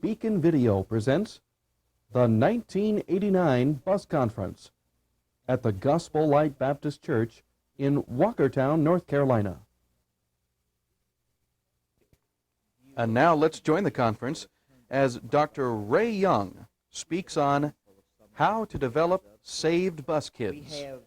Beacon Video presents the 1989 Bus Conference at the Gospel Light Baptist Church in Walkertown, North Carolina. And now let's join the conference as Dr. Ray Young speaks on how to develop saved bus kids. We have,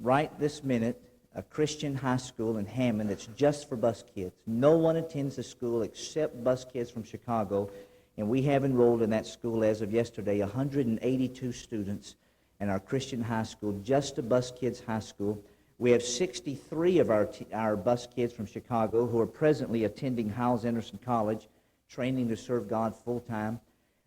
right this minute, a Christian high school in Hammond that's just for bus kids. No one attends the school except bus kids from Chicago, and we have enrolled in that school as of yesterday 182 students in our Christian high school, just a bus kids high school. We have 63 of our bus kids from Chicago who are presently attending Hyles Anderson College, training to serve God full-time.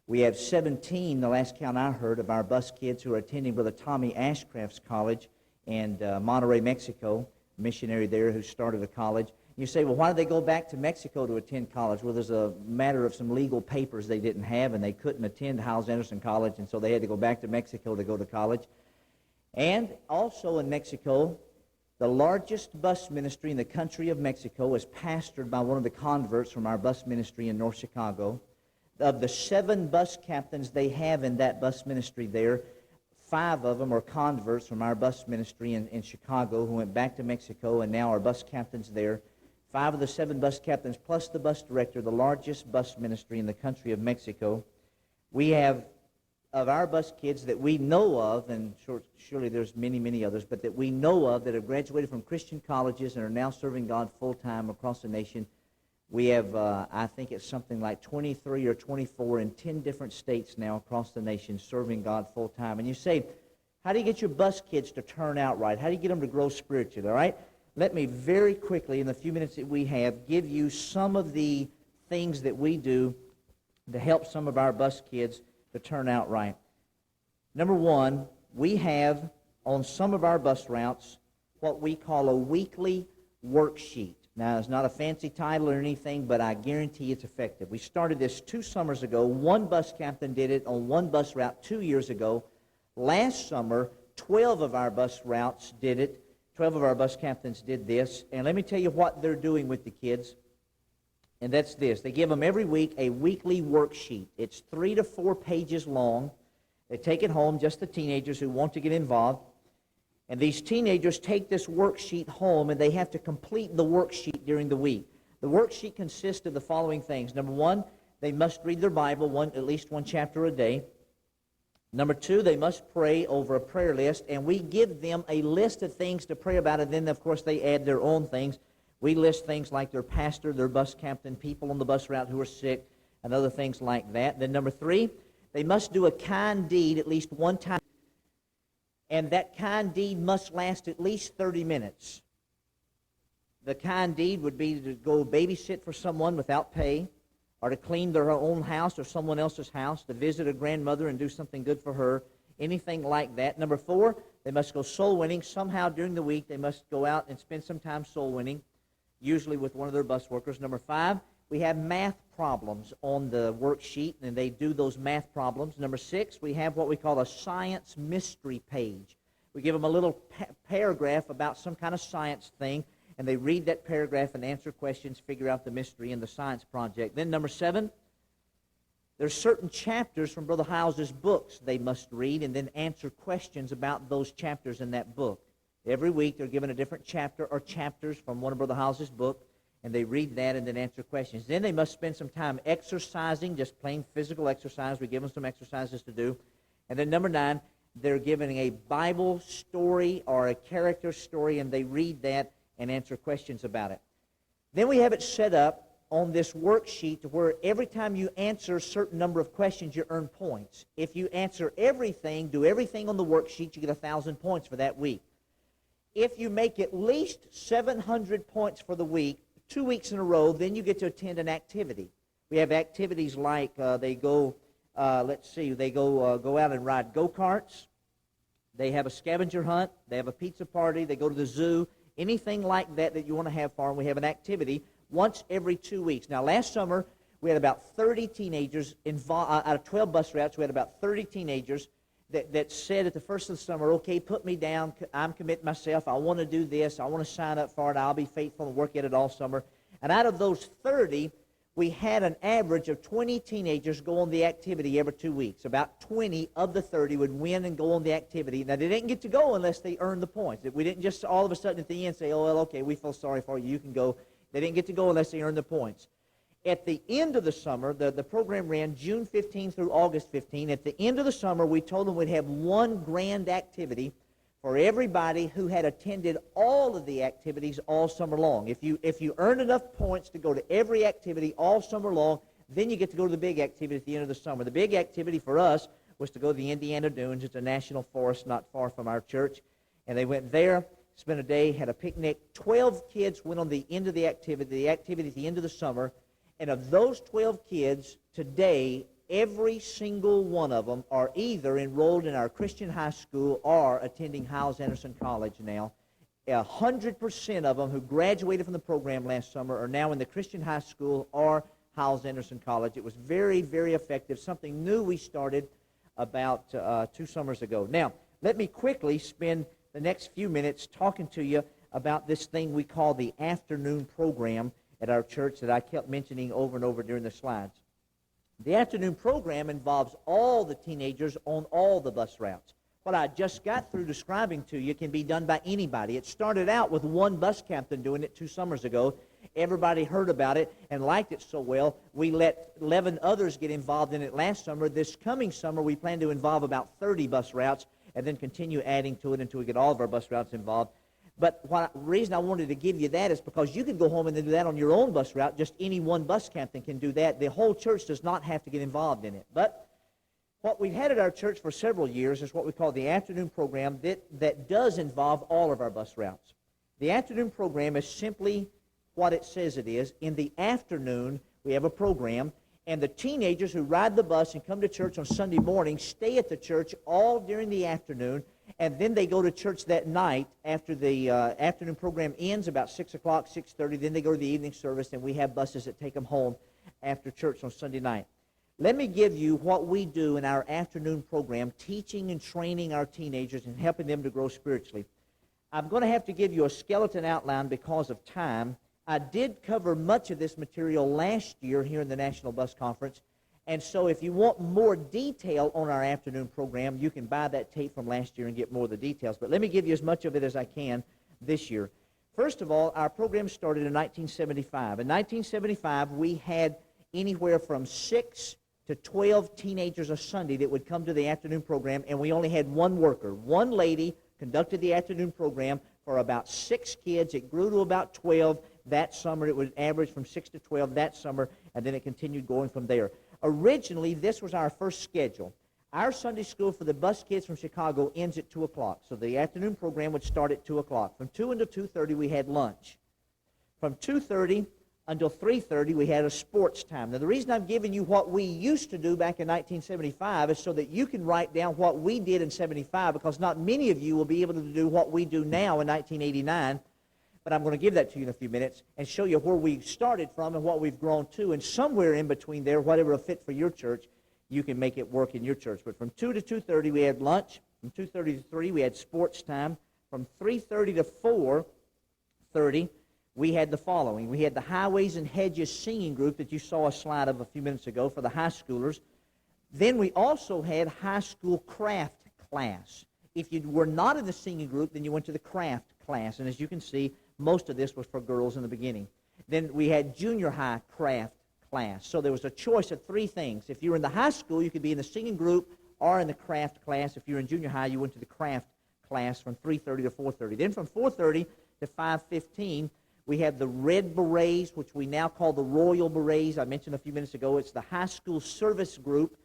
We have 17, the last count I heard, of our bus kids who are attending Brother Tommy Ashcraft's college in Monterrey, Mexico, a missionary there who started a college. You say, well, why did they go back to Mexico to attend college? Well, there's a matter of some legal papers they didn't have, and they couldn't attend Hyles Anderson College, and so they had to go back to Mexico to go to college. And also in Mexico, the largest bus ministry in the country of Mexico is pastored by one of the converts from our bus ministry in North Chicago. Of the 7 bus captains they have in that bus ministry there, 5 of them are converts from our bus ministry in Chicago who went back to Mexico and now are bus captains there. 5 of the 7 bus captains plus the bus director, the largest bus ministry in the country of Mexico. We have, of our bus kids that we know of, and surely there's many, many others, but that we know of that have graduated from Christian colleges and are now serving God full-time across the nation. We have, I think it's something like 23 or 24 in 10 different states now across the nation serving God full-time. And you say, how do you get your bus kids to turn out right? How do you get them to grow spiritually, all right? Let me very quickly, in the few minutes that we have, give you some of the things that we do to help some of our bus kids to turn out right. Number one, we have on some of our bus routes what we call a weekly worksheet. Now, it's not a fancy title or anything, but I guarantee it's effective. We started this 2 summers ago. One bus captain did it on one bus route 2 years ago. Last summer, 12 of our bus routes did it. 12 of our bus captains did this. And let me tell you what they're doing with the kids. And that's this. They give them every week a weekly worksheet. It's 3 to 4 pages long. They take it home, just the teenagers who want to get involved. And these teenagers take this worksheet home, and they have to complete the worksheet during the week. The worksheet consists of the following things. Number one, they must read their Bible at least one chapter a day. Number 2, they must pray over a prayer list, and we give them a list of things to pray about, and then, of course, they add their own things. We list things like their pastor, their bus captain, people on the bus route who are sick, and other things like that. Then number 3, they must do a kind deed at least one time. And that kind deed must last at least 30 minutes. The kind deed would be to go babysit for someone without pay, or to clean their own house or someone else's house, to visit a grandmother and do something good for her, anything like that. Number 4, they must go soul winning. Somehow during the week they must go out and spend some time soul winning, usually with one of their bus workers. Number 5, we have math problems on the worksheet, and they do those math problems. Number 6, we have what we call a science mystery page. We give them a little paragraph about some kind of science thing, and they read that paragraph and answer questions, figure out the mystery in the science project. Then number 7, there's certain chapters from Brother Hyles' books they must read and then answer questions about those chapters in that book. Every week they're given a different chapter or chapters from one of Brother Hyles' books, and they read that and then answer questions. Then they must spend some time exercising, just plain physical exercise. We give them some exercises to do. And then number 9, they're given a Bible story or a character story, and they read that and answer questions about it. Then we have it set up on this worksheet to where every time you answer a certain number of questions, you earn points. If you answer everything, do everything on the worksheet, you get 1,000 points for that week. If you make at least 700 points for the week, 2 weeks in a row, then you get to attend an activity. We have activities like they go out and ride go-karts. They have a scavenger hunt. They have a pizza party. They go to the zoo. Anything like that you want to have for them, we have an activity once every 2 weeks. Now, last summer, we had about 30 teenagers involved. Out of 12 bus routes, we had about 30 teenagers that said at the first of the summer, okay, put me down, I'm committing myself, I want to do this, I want to sign up for it, I'll be faithful and work at it all summer. And out of those 30, we had an average of 20 teenagers go on the activity every 2 weeks. About 20 of the 30 would win and go on the activity. Now, they didn't get to go unless they earned the points. We didn't just all of a sudden at the end say, oh, well, okay, we feel sorry for you, you can go. They didn't get to go unless they earned the points. At the end of the summer, the program ran June 15 through August 15. At the end of the summer, we told them we'd have one grand activity for everybody who had attended all of the activities all summer long. If you earn enough points to go to every activity all summer long, then you get to go to the big activity at the end of the summer. The big activity for us was to go to the Indiana Dunes. It's a national forest not far from our church. And they went there, spent a day, had a picnic. 12 kids went on the end of the activity at the end of the summer. And of those 12 kids, today, every single one of them are either enrolled in our Christian high school or attending Hyles-Anderson College now. 100% of them who graduated from the program last summer are now in the Christian high school or Hyles-Anderson College. It was very, very effective, something new we started about 2 summers ago. Now, let me quickly spend the next few minutes talking to you about this thing we call the afternoon program at our church that I kept mentioning over and over during the slides. The afternoon program involves all the teenagers on all the bus routes. What I just got through describing to you can be done by anybody. It started out with one bus captain doing it 2 summers ago. Everybody heard about it and liked it so well, we let 11 others get involved in it last summer. This coming summer, we plan to involve about 30 bus routes and then continue adding to it until we get all of our bus routes involved. But the reason I wanted to give you that is because you could go home and then do that on your own bus route. Just any one bus captain can do that. The whole church does not have to get involved in it. But what we've had at our church for several years is what we call the afternoon program that does involve all of our bus routes. The afternoon program is simply what it says it is. In the afternoon, we have a program, and the teenagers who ride the bus and come to church on Sunday morning stay at the church all during the afternoon, and then they go to church that night after the afternoon program ends about 6 o'clock, 6:30. Then they go to the evening service, and we have buses that take them home after church on Sunday night. Let me give you what we do in our afternoon program, teaching and training our teenagers and helping them to grow spiritually. I'm going to have to give you a skeleton outline because of time. I did cover much of this material last year here in the National Bus Conference, and so if you want more detail on our afternoon program, you can buy that tape from last year and get more of the details. But let me give you as much of it as I can this year. First of all, our program started in 1975. In 1975, we had anywhere from 6 to 12 teenagers a Sunday that would come to the afternoon program, and we only had one worker. One lady conducted the afternoon program for about 6 kids. It grew to about 12 that summer. It would average from 6 to 12 that summer, and then it continued going from there. Originally, this was our first schedule. Our Sunday school for the bus kids from Chicago ends at 2 o'clock, so the afternoon program would start at 2 o'clock. From 2 until 2:30, we had lunch. From 2:30 until 3:30, we had a sports time. Now, the reason I'm giving you what we used to do back in 1975 is so that you can write down what we did in 75, because not many of you will be able to do what we do now in 1989. But I'm going to give that to you in a few minutes and show you where we started from and what we've grown to. And somewhere in between there, whatever will fit for your church, you can make it work in your church. But from 2 to 2:30, we had lunch. From 2:30 to 3, we had sports time. From 3:30 to 4:30, we had the following. We had the Highways and Hedges singing group that you saw a slide of a few minutes ago for the high schoolers. Then we also had high school craft class. If you were not in the singing group, then you went to the craft class. And as you can see, most of this was for girls in the beginning. Then we had junior high craft class. So there was a choice of 3 things. If you were in the high school, you could be in the singing group or in the craft class. If you were in junior high, you went to the craft class from 3:30 to 4:30. Then from 4:30 to 5:15, we had the Red Berets, which we now call the Royal Berets. I mentioned a few minutes ago, it's the high school service group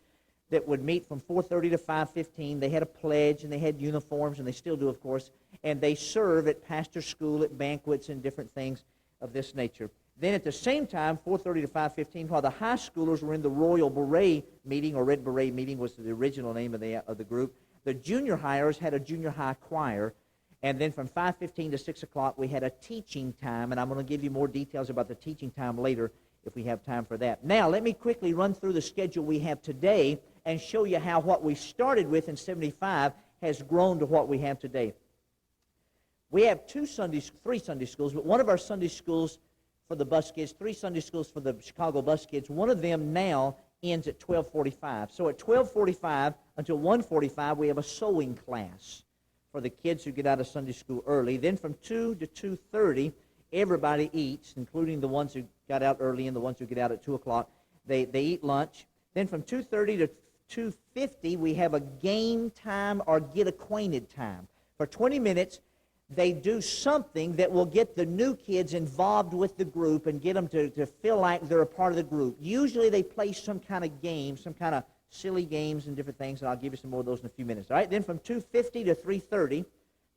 that would meet from 4:30 to 5:15. They had a pledge, and they had uniforms, and they still do, of course, and they serve at pastor school, at banquets, and different things of this nature. Then at the same time, 4:30 to 5:15, while the high schoolers were in the Royal Beret meeting, or Red Beret meeting was the original name of the group, the junior highers had a junior high choir. And then from 5:15 to 6 o'clock, we had a teaching time, and I'm going to give you more details about the teaching time later if we have time for that. Now, let me quickly run through the schedule we have today and show you how what we started with in 75 has grown to what we have today. We have 3 Sunday schools, but one of our Sunday schools for the bus kids, 3 Sunday schools for the Chicago bus kids. One of them now ends at 12:45. So at 12:45 until 1:45, we have a sewing class for the kids who get out of Sunday school early. Then from 2 to 2:30, everybody eats, including the ones who got out early and the ones who get out at 2 o'clock. They eat lunch. Then from 2:30 to 2:50, we have a game time or get acquainted time. For 20 minutes, they do something that will get the new kids involved with the group and get them to feel like they're a part of the group. Usually they play some kind of game, some kind of silly games and different things, and I'll give you some more of those in a few minutes. All right, then from 2:50 to 3:30,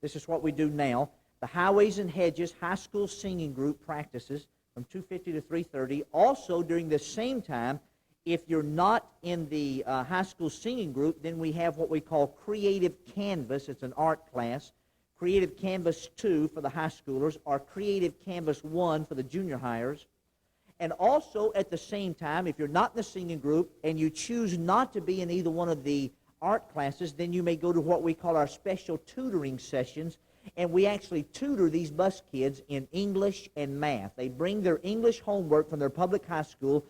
this is what we do now. The Highways and Hedges High School Singing Group practices from 2:50 to 3:30. Also, during the same time, if you're not in the high school singing group, then we have what we call Creative Canvas. It's an art class. Creative Canvas 2 for the high schoolers, or Creative Canvas 1 for the junior hires. And also, at the same time, if you're not in the singing group and you choose not to be in either one of the art classes, then you may go to what we call our special tutoring sessions, and we actually tutor these bus kids in English and math. They bring their English homework from their public high school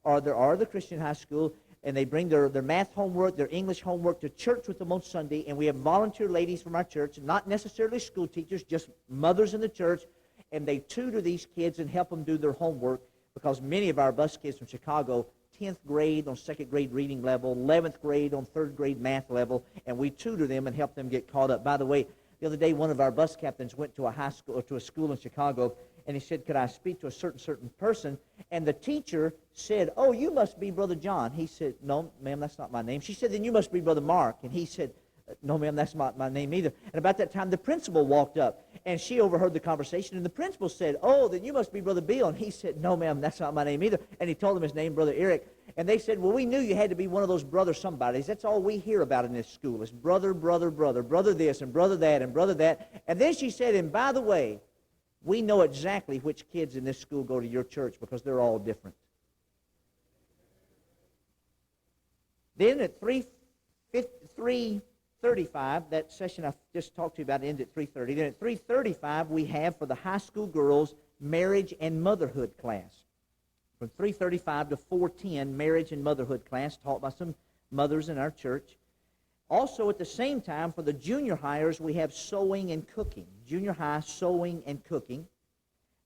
or the Christian high school, and they bring their math homework, their English homework to church with them on Sunday, and we have volunteer ladies from our church, not necessarily school teachers, just mothers in the church, and they tutor these kids and help them do their homework, because many of our bus kids from Chicago, 10th grade on 2nd grade reading level, 11th grade on 3rd grade math level, and we tutor them and help them get caught up. By the way, the other day, one of our bus captains went to a high school or to a school in Chicago, and he said, "Could I speak to a certain person?" And the teacher said, "Oh, you must be Brother John." He said, "No, ma'am, that's not my name." She said, "Then you must be Brother Mark." And he said, "No, ma'am, that's not my name either." And about that time, the principal walked up, and she overheard the conversation, and the principal said, "Oh, then you must be Brother Bill." And he said, "No, ma'am, that's not my name either." And he told him his name, Brother Eric. And they said, "Well, we knew you had to be one of those brother somebodies. That's all we hear about in this school is brother, brother, brother, brother this and brother that and brother that." And then she said, "And by the way, we know exactly which kids in this school go to your church because they're all different." Then at 3:35, that session I just talked to you about ends at 3:30. Then at 3:35, we have for the high school girls marriage and motherhood class. From 3:35 to 4:10, marriage and motherhood class taught by some mothers in our church. Also, at the same time, for the junior hires, we have sewing and cooking. Junior high sewing and cooking.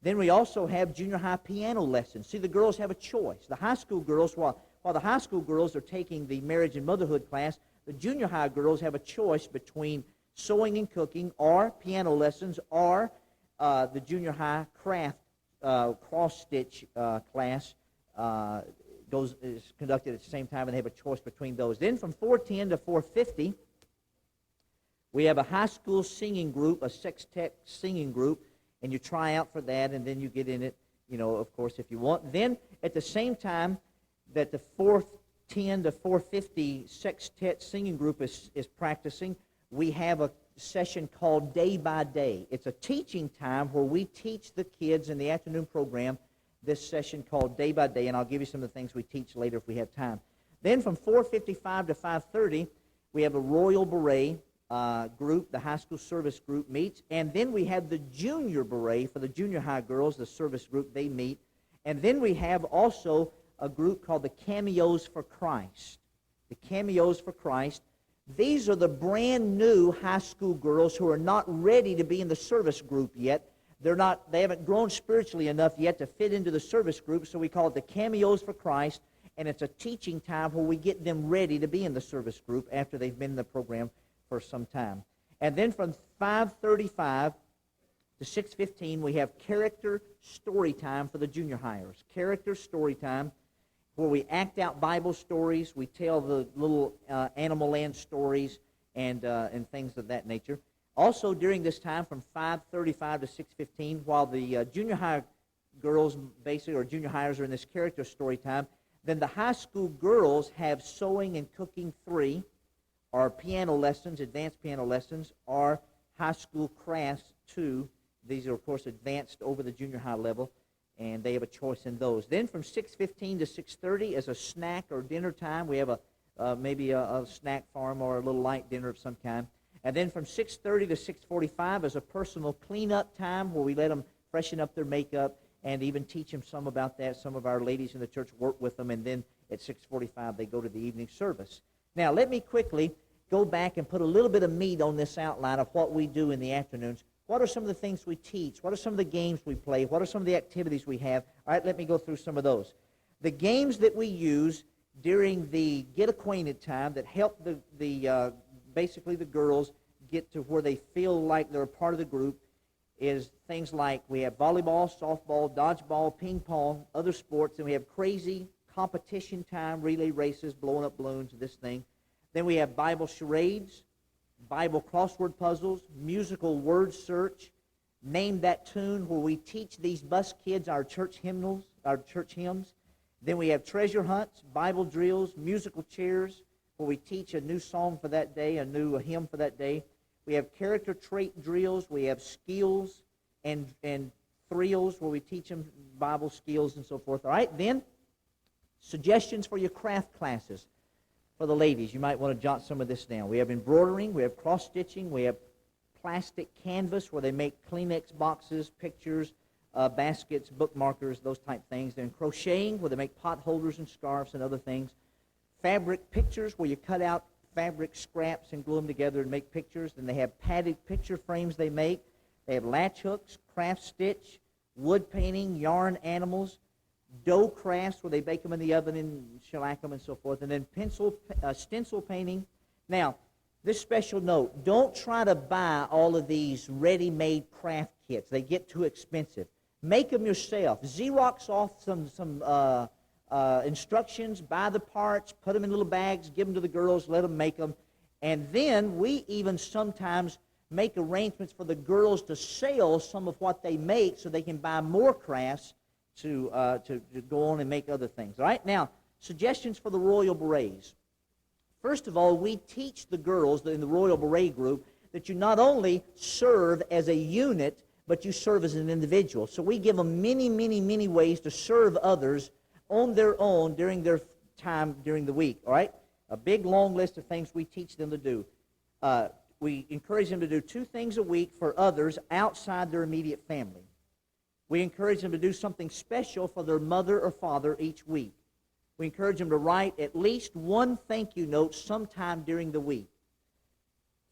Then we also have junior high piano lessons. See, the girls have a choice. The high school girls, while the high school girls are taking the marriage and motherhood class, the junior high girls have a choice between sewing and cooking or piano lessons or the junior high craft cross-stitch class is conducted at the same time, and they have a choice between those. Then from 4:10 to 4:50, we have a high school singing group, a sextet singing group, and you try out for that, and then you get in it, of course, if you want. Then at the same time that the 4:10 to 4:50 sextet singing group is practicing, we have a session called Day by Day. It's a teaching time where we teach the kids in the afternoon program this session called Day by Day, and I'll give you some of the things we teach later if we have time. Then from 4:55 to 5:30, we have a Royal Beret group, the high school service group meets, and then we have the Junior Beret for the junior high girls, the service group, they meet, and then we have also a group called the Cameos for Christ. The Cameos for Christ. These are the brand new high school girls who are not ready to be in the service group yet. They haven't grown spiritually enough yet to fit into the service group, so we call it the Cameos for Christ, and it's a teaching time where we get them ready to be in the service group after they've been in the program for some time. And then from 5:35 to 6:15, we have character story time for the junior hires. Character story time, where we act out Bible stories, we tell the little Animal Land stories and things of that nature. Also, during this time, from 5:35 to 6:15, while the junior high girls, basically, or junior hires are in this character story time, then the high school girls have sewing and cooking 3, or piano lessons, advanced piano lessons, or high school crafts 2. These are, of course, advanced over the junior high level, and they have a choice in those. Then from 6:15 to 6:30 is a snack or dinner time. We have maybe a snack farm or a little light dinner of some kind. And then from 6:30 to 6:45 is a personal cleanup time where we let them freshen up their makeup and even teach them some about that. Some of our ladies in the church work with them, and then at 6:45 they go to the evening service. Now, let me quickly go back and put a little bit of meat on this outline of what we do in the afternoons. What are some of the things we teach? What are some of the games we play? What are some of the activities we have? All right, let me go through some of those. The games that we use during the get acquainted time that help basically the girls get to where they feel like they're a part of the group is things like we have volleyball, softball, dodgeball, ping pong, other sports, and we have crazy competition time, relay races, blowing up balloons, this thing. Then we have Bible charades, Bible crossword puzzles, musical word search, name that tune, where we teach these bus kids our church hymnals, our church hymns. Then we have treasure hunts, Bible drills, musical chairs, where we teach a new song for that day, a new hymn for that day. We have character trait drills. We have skills and thrills, where we teach them Bible skills and so forth. All right, then suggestions for your craft classes. For the ladies, you might want to jot some of this down. We have embroidering, we have cross-stitching, we have plastic canvas where they make Kleenex boxes, pictures, baskets, bookmarkers, those type things. Then crocheting where they make pot holders and scarves and other things. Fabric pictures where you cut out fabric scraps and glue them together and make pictures. Then they have padded picture frames they make. They have latch hooks, craft stitch, wood painting, yarn animals, dough crafts where they bake them in the oven and shellac them and so forth, and then stencil painting. Now, this special note, don't try to buy all of these ready-made craft kits. They get too expensive. Make them yourself. Xerox off some instructions, buy the parts, put them in little bags, give them to the girls, let them make them. And then we even sometimes make arrangements for the girls to sell some of what they make so they can buy more crafts to go on and make other things. All right? Now, suggestions for the Royal Berets. First of all, we teach the girls in the Royal Beret group that you not only serve as a unit, but you serve as an individual. So we give them many, many, many ways to serve others on their own during their time during the week. All right? A big, long list of things we teach them to do. We encourage them to do 2 things a week for others outside their immediate family. We encourage them to do something special for their mother or father each week. We encourage them to write at least 1 thank you note sometime during the week.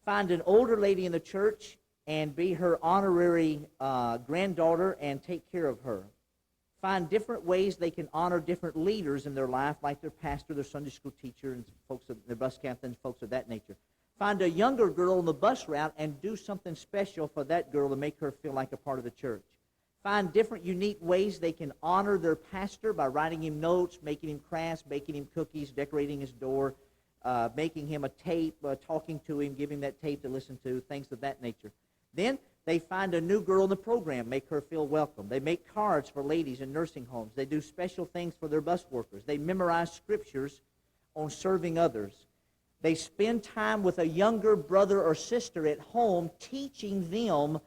Find an older lady in the church and be her honorary granddaughter and take care of her. Find different ways they can honor different leaders in their life, like their pastor, their Sunday school teacher, and folks, their bus captains, folks of that nature. Find a younger girl on the bus route and do something special for that girl to make her feel like a part of the church. Find different unique ways they can honor their pastor by writing him notes, making him crafts, baking him cookies, decorating his door, making him a tape, talking to him, giving him that tape to listen to, things of that nature. Then they find a new girl in the program, make her feel welcome. They make cards for ladies in nursing homes. They do special things for their bus workers. They memorize scriptures on serving others. They spend time with a younger brother or sister at home, teaching them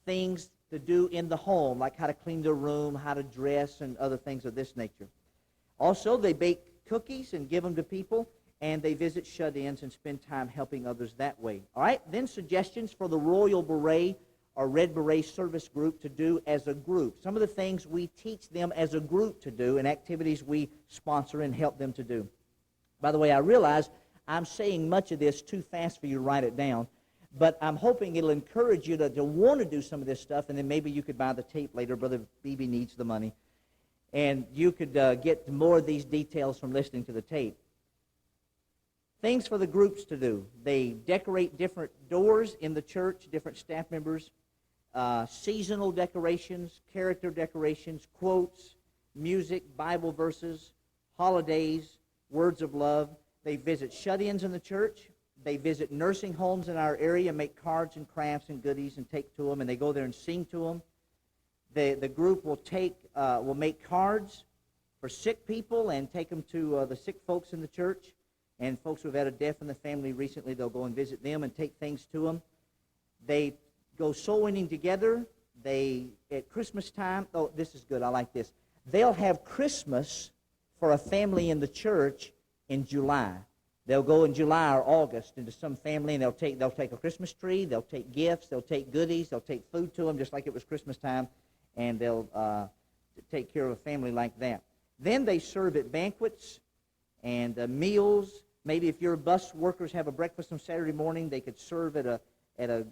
things to do in the home, like how to clean their room, how to dress, and other things of this nature. Also, they bake cookies and give them to people, and they visit shut-ins and spend time helping others that way. All right, then suggestions for the Royal Beret or Red Beret service group to do as a group. Some of the things we teach them as a group to do and activities we sponsor and help them to do. By the way, I realize I'm saying much of this too fast for you to write it down, but I'm hoping it'll encourage you to want to do some of this stuff, and then maybe you could buy the tape later. Brother Beebe needs the money. And you could get more of these details from listening to the tape. Things for the groups to do. They decorate different doors in the church, different staff members, seasonal decorations, character decorations, quotes, music, Bible verses, holidays, words of love. They visit shut-ins in the church. They visit nursing homes in our area, make cards and crafts and goodies and take to them, and they go there and sing to them. The group will make cards for sick people and take them to the sick folks in the church. And folks who have had a death in the family recently, they'll go and visit them and take things to them. They go soul winning together. At Christmas time, oh, this is good, I like this. They'll have Christmas for a family in the church in July. They'll go in July or August into some family, and they'll take a Christmas tree, they'll take gifts, they'll take goodies, they'll take food to them, just like it was Christmas time, and they'll to take care of a family like that. Then they serve at banquets and meals. Maybe if your bus workers have a breakfast on Saturday morning, they could serve at a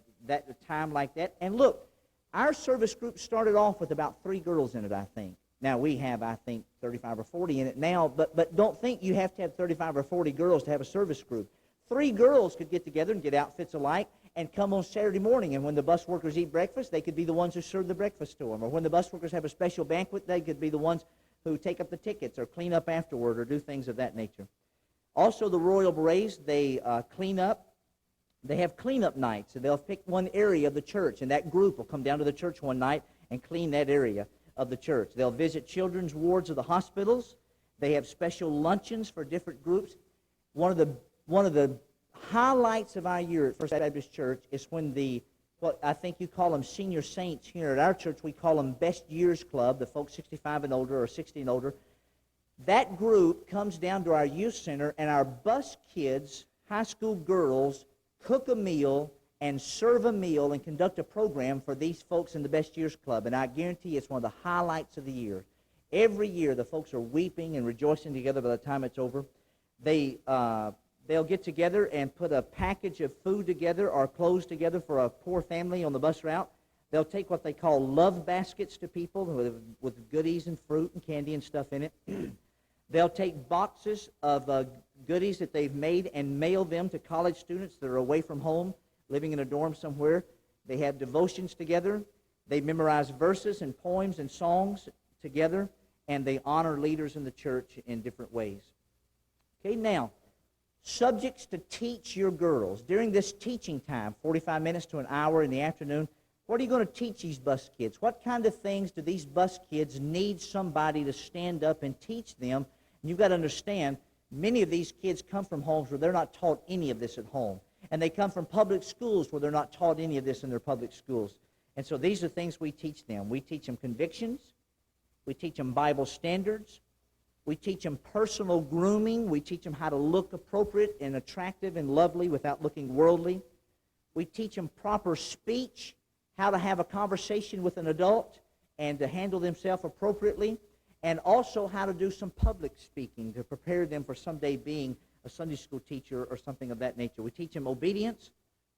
time like that. And look, our service group started off with about 3 girls in it, I think. Now, we have, I think, 35 or 40 in it now, but don't think you have to have 35 or 40 girls to have a service group. 3 girls could get together and get outfits alike and come on Saturday morning, and when the bus workers eat breakfast, they could be the ones who serve the breakfast to them. Or when the bus workers have a special banquet, they could be the ones who take up the tickets or clean up afterward or do things of that nature. Also, the Royal Berets, they clean up. They have cleanup nights, and they'll pick one area of the church, and that group will come down to the church one night and clean that area of the church. They'll visit children's wards of the hospitals. They have special luncheons for different groups. One of the highlights of our year at First Baptist Church is when what I think you call them senior saints here at our church, we call them Best Years Club, the folks 65 and older or 60 and older. That group comes down to our youth center, and our bus kids, high school girls, cook a meal and serve a meal and conduct a program for these folks in the Best Years Club. And I guarantee it's one of the highlights of the year. Every year the folks are weeping and rejoicing together by the time it's over. They'll get together and put a package of food together or clothes together for a poor family on the bus route. They'll take what they call love baskets to people with goodies and fruit and candy and stuff in it. They'll take boxes of goodies that they've made and mail them to college students that are away from home, living in a dorm somewhere. They have devotions together. They memorize verses and poems and songs together, and they honor leaders in the church in different ways. Okay, now, subjects to teach your girls. During this teaching time, 45 minutes to an hour in the afternoon, what are you going to teach these bus kids? What kind of things do these bus kids need somebody to stand up and teach them? And you've got to understand, many of these kids come from homes where they're not taught any of this at home. And they come from public schools where they're not taught any of this in their public schools. And so these are things we teach them. We teach them convictions. We teach them Bible standards. We teach them personal grooming. We teach them how to look appropriate and attractive and lovely without looking worldly. We teach them proper speech, how to have a conversation with an adult and to handle themselves appropriately, and also how to do some public speaking to prepare them for someday being a Sunday school teacher or something of that nature. We teach them obedience,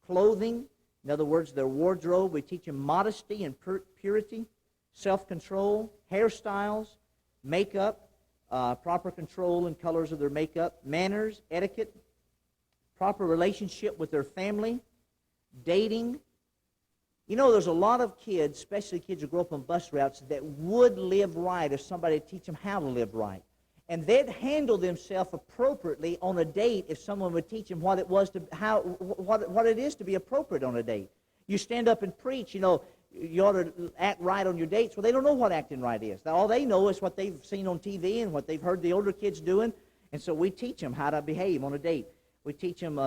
clothing, in other words, their wardrobe. We teach them modesty and purity, self-control, hairstyles, makeup, proper control and colors of their makeup, manners, etiquette, proper relationship with their family, dating. You know, there's a lot of kids, especially kids who grow up on bus routes, that would live right if somebody would teach them how to live right. And they'd handle themselves appropriately on a date if someone would teach them what it is to be appropriate on a date. You stand up and preach, you know, you ought to act right on your dates. Well, they don't know what acting right is. All they know is what they've seen on TV and what they've heard the older kids doing. And so we teach them how to behave on a date. We teach them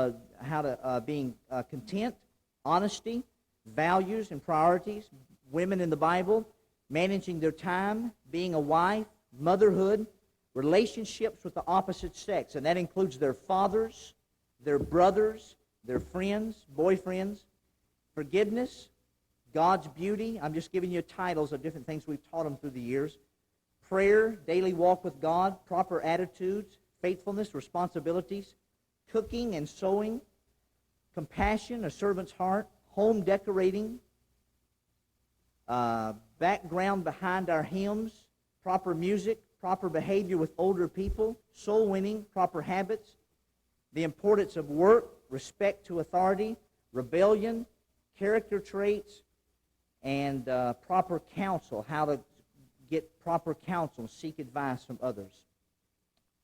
how to being content, honesty, values and priorities, women in the Bible, managing their time, being a wife, motherhood, relationships with the opposite sex, and that includes their fathers, their brothers, their friends, boyfriends, forgiveness, God's beauty. I'm just giving you titles of different things we've taught them through the years. Prayer, daily walk with God, proper attitudes, faithfulness, responsibilities, cooking and sewing, compassion, a servant's heart, home decorating, background behind our hymns, proper music, proper behavior with older people, soul winning, proper habits, the importance of work, respect to authority, rebellion, character traits, and proper counsel, how to get proper counsel, seek advice from others.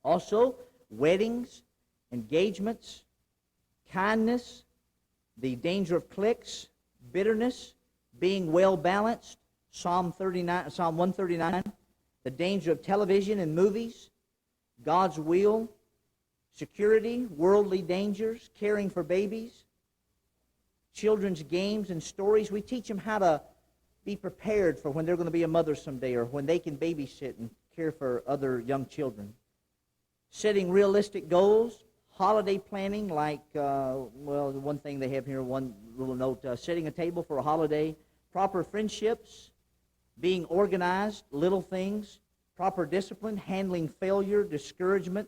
Also, weddings, engagements, kindness, the danger of cliques, bitterness, being well balanced, Psalm 139, the danger of television and movies, God's will, security, worldly dangers, caring for babies, children's games and stories. We teach them how to be prepared for when they're going to be a mother someday or when they can babysit and care for other young children. Setting realistic goals, holiday planning, like, one thing they have here, one little note, setting a table for a holiday, proper friendships, being organized, little things, proper discipline, handling failure, discouragement,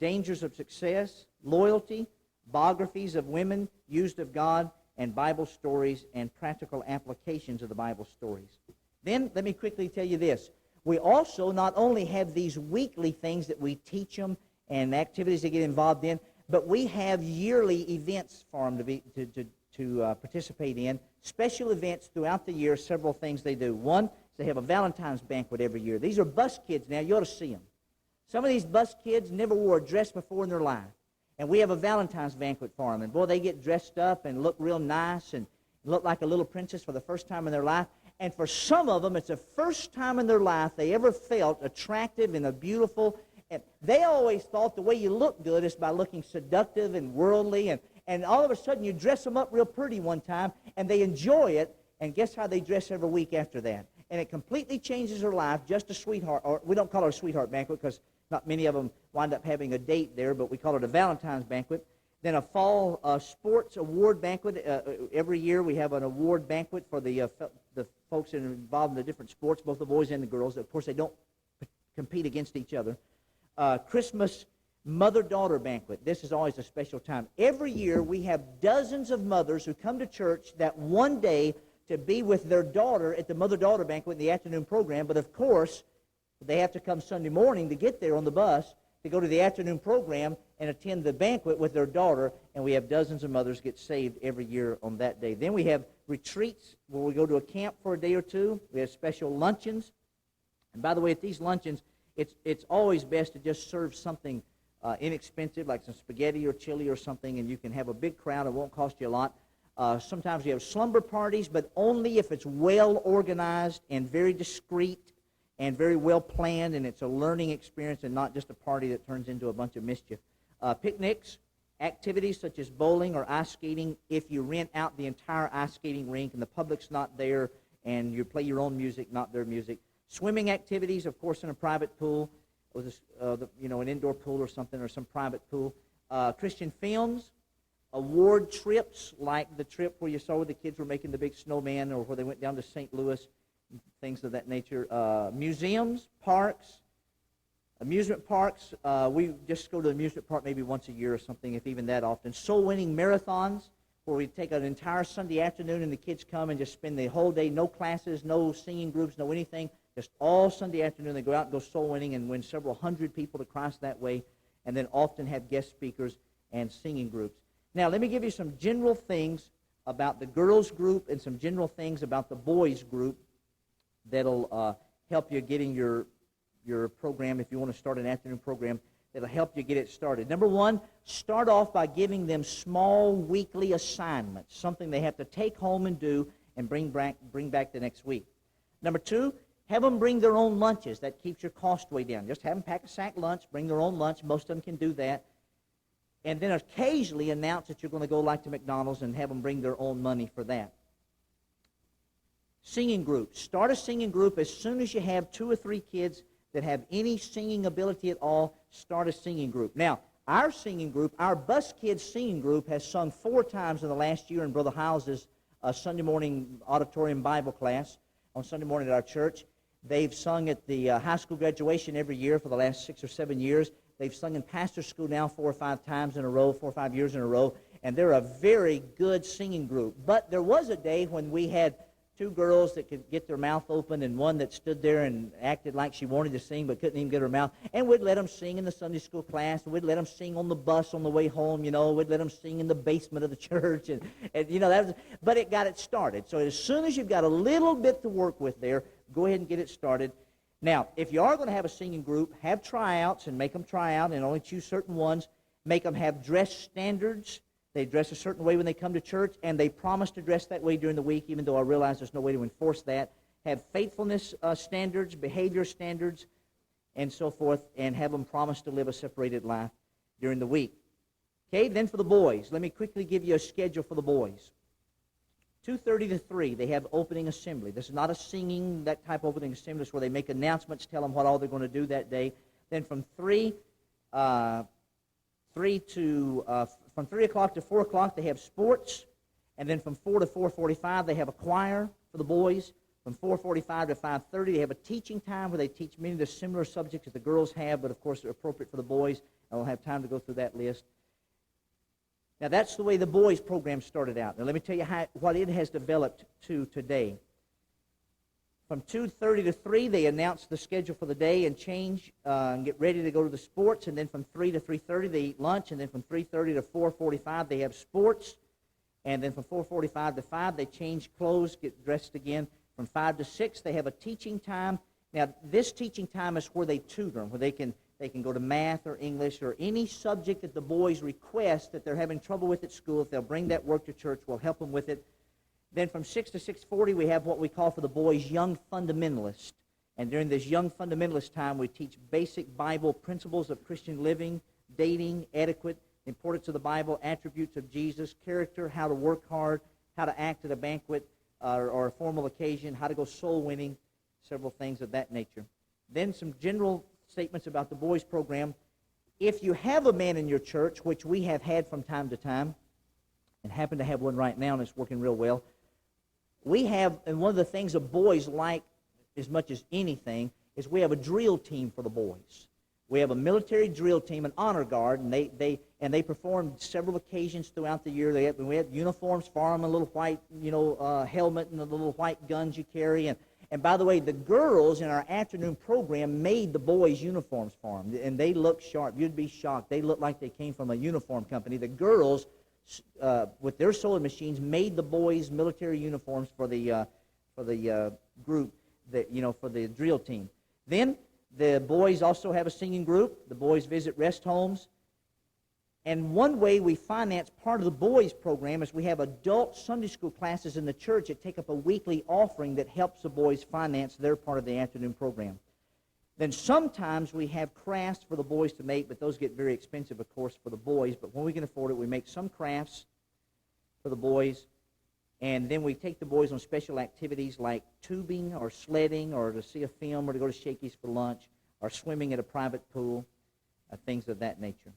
dangers of success, loyalty, biographies of women used of God, and Bible stories and practical applications of the Bible stories. Then let me quickly tell you this. We also not only have these weekly things that we teach them and activities they get involved in, but we have yearly events for them to participate in, special events throughout the year, several things they do. One is they have a Valentine's banquet every year. These are bus kids now. You ought to see them. Some of these bus kids never wore a dress before in their life. And we have a Valentine's banquet for them. And, boy, they get dressed up and look real nice and look like a little princess for the first time in their life. And for some of them, it's the first time in their life they ever felt attractive and a beautiful. And they always thought the way you look good is by looking seductive and worldly. And all of a sudden, you dress them up real pretty one time, and they enjoy it. And guess how they dress every week after that? And it completely changes their life, just a sweetheart. Or we don't call it a sweetheart banquet because not many of them wind up having a date there, but we call it a Valentine's banquet. Then a fall sports award banquet. Every year we have an award banquet for the folks that are involved in the different sports, both the boys and the girls. Of course, they don't compete against each other. Christmas mother-daughter banquet. This is always a special time. Every year we have dozens of mothers who come to church that one day to be with their daughter at the mother-daughter banquet in the afternoon program, but of course they have to come Sunday morning to get there on the bus to go to the afternoon program and attend the banquet with their daughter, and we have dozens of mothers get saved every year on that day. Then we have retreats where we go to a camp for a day or two. We have special luncheons. And by the way, at these luncheons, it's always best to just serve something inexpensive, like some spaghetti or chili or something, and you can have a big crowd. It won't cost you a lot. Sometimes we have slumber parties, but only if it's well organized and very discreet and very well planned, and it's a learning experience and not just a party that turns into a bunch of mischief. Picnics, activities such as bowling or ice skating, if you rent out the entire ice skating rink and the public's not there and you play your own music, not their music. Swimming activities, of course, in a private pool, with an indoor pool or something, or some private pool. Christian films, award trips, like the trip where you saw where the kids were making the big snowman, or where they went down to St. Louis, things of that nature. Museums, parks, amusement parks. We just go to the amusement park maybe once a year or something, if even that often. Soul-winning marathons, where we take an entire Sunday afternoon and the kids come and just spend the whole day, no classes, no singing groups, no anything, just all Sunday afternoon. They go out and go soul-winning and win several hundred people to Christ that way, and then often have guest speakers and singing groups. Now, let me give you some general things about the girls group and some general things about the boys group that'll help you getting your program, if you want to start an afternoon program, that'll help you get it started. Number one, start off by giving them small weekly assignments, something they have to take home and do and bring back the next week. Number two, have them bring their own lunches. That keeps your cost way down. Just have them pack a sack lunch, bring their own lunch. Most of them can do that. And then occasionally announce that you're going to go like to McDonald's and have them bring their own money for that. Singing groups. Start a singing group as soon as you have 2 or 3 kids that have any singing ability at all. Start a singing group. Now, our singing group, our bus kids singing group, has sung 4 times in the last year in Brother House's Sunday morning auditorium Bible class on Sunday morning at our church. They've sung at the high school graduation every year for the last 6 or 7 years. They've sung in pastor school now 4 or 5 times in a row, 4 or 5 years in a row, and they're a very good singing group. But there was a day when we had 2 girls that could get their mouth open and one that stood there and acted like she wanted to sing but couldn't even get her mouth. And we'd let them sing in the Sunday school class, and we'd let them sing on the bus on the way home, We'd let them sing in the basement of the church. And but it got it started. So as soon as you've got a little bit to work with there, go ahead and get it started. Now, if you are going to have a singing group, have tryouts and make them try out and only choose certain ones. Make them have dress standards. They dress a certain way when they come to church, and they promise to dress that way during the week, even though I realize there's no way to enforce that. Have faithfulness standards, behavior standards, and so forth, and have them promise to live a separated life during the week. Okay, then for the boys, let me quickly give you a schedule for the boys. 2:30 to 3, they have opening assembly. This is not a singing, that type of opening assembly. It's where they make announcements, tell them what all they're going to do that day. Then from 3 o'clock to 4 o'clock, they have sports. And then from 4 to 4:45, they have a choir for the boys. From 4:45 to 5:30, they have a teaching time where they teach many of the similar subjects that the girls have, but of course they're appropriate for the boys. I don't have time to go through that list. Now, that's the way the boys' program started out. Now, let me tell you what it has developed to today. From 2:30 to 3, they announce the schedule for the day and change and get ready to go to the sports. And then from 3 to 3:30, they eat lunch. And then from 3:30 to 4:45, they have sports. And then from 4:45 to 5, they change clothes, get dressed again. From 5 to 6, they have a teaching time. Now, this teaching time is where they tutor them, where they can go to math or English or any subject that the boys request that they're having trouble with at school. If they'll bring that work to church, we'll help them with it. Then from 6 to 6:40, we have what we call for the boys Young Fundamentalists. And during this Young Fundamentalist time, we teach basic Bible principles of Christian living, dating, etiquette, importance of the Bible, attributes of Jesus, character, how to work hard, how to act at a banquet or a formal occasion, how to go soul winning, several things of that nature. Then some general statements about the boys' program. If you have a man in your church, which we have had from time to time, and happen to have one right now and it's working real well, we have, and one of the things the boys like as much as anything, is we have a drill team for the boys. We have a military drill team, an honor guard, and they perform several occasions throughout the year. We have uniforms for them, a little white, helmet, and the little white guns you carry. And by the way, the girls in our afternoon program made the boys' uniforms for them, and they look sharp. You'd be shocked. They look like they came from a uniform company. The girls, with their sewing machines, made the boys' military uniforms for the group, for the drill team. Then the boys also have a singing group. The boys visit rest homes. And one way we finance part of the boys' program is we have adult Sunday school classes in the church that take up a weekly offering that helps the boys finance their part of the afternoon program. Then sometimes we have crafts for the boys to make, but those get very expensive, of course, for the boys. But when we can afford it, we make some crafts for the boys. And then we take the boys on special activities like tubing or sledding or to see a film or to go to Shakey's for lunch or swimming at a private pool, things of that nature.